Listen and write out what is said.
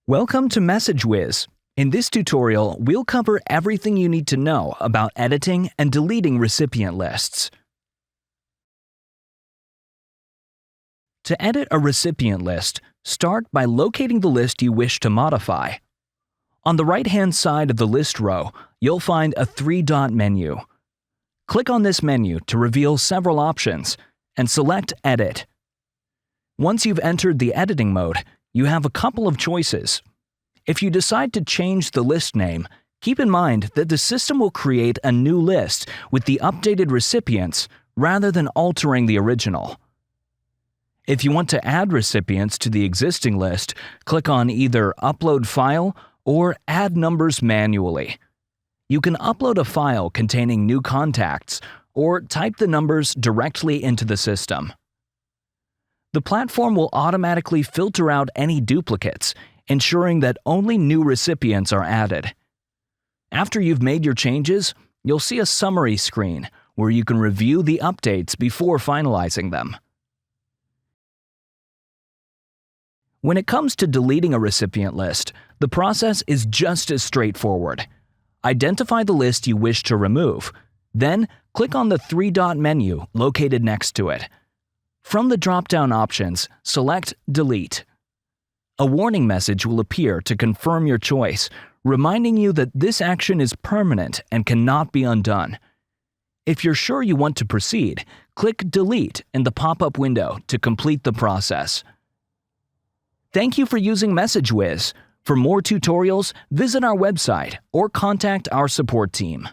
Welcome to MessageWhiz. In this tutorial, we'll cover everything you need to know about editing and deleting recipient lists. To edit a recipient list, start by locating the list you wish to modify. On the right-hand side of the list row, you'll find a three-dot menu. Click on this menu to reveal several options and select Edit. Once you've entered the editing mode, you have a couple of choices. If you decide to change the list name, keep in mind that the system will create a new list with the updated recipients rather than altering the original. If you want to add recipients to the existing list, click on either Upload File or Add Numbers manually. You can upload a file containing new contacts or type the numbers directly into the system. The platform will automatically filter out any duplicates, ensuring that only new recipients are added. After you've made your changes, you'll see a summary screen where you can review the updates before finalizing them. When it comes to deleting a recipient list, the process is just as straightforward. Identify the list you wish to remove, then click on the three-dot menu located next to it. From the drop-down options, select Delete. A warning message will appear to confirm your choice, reminding you that this action is permanent and cannot be undone. If you're sure you want to proceed, click Delete in the pop-up window to complete the process. Thank you for using MessageWhiz. For more tutorials, visit our website or contact our support team.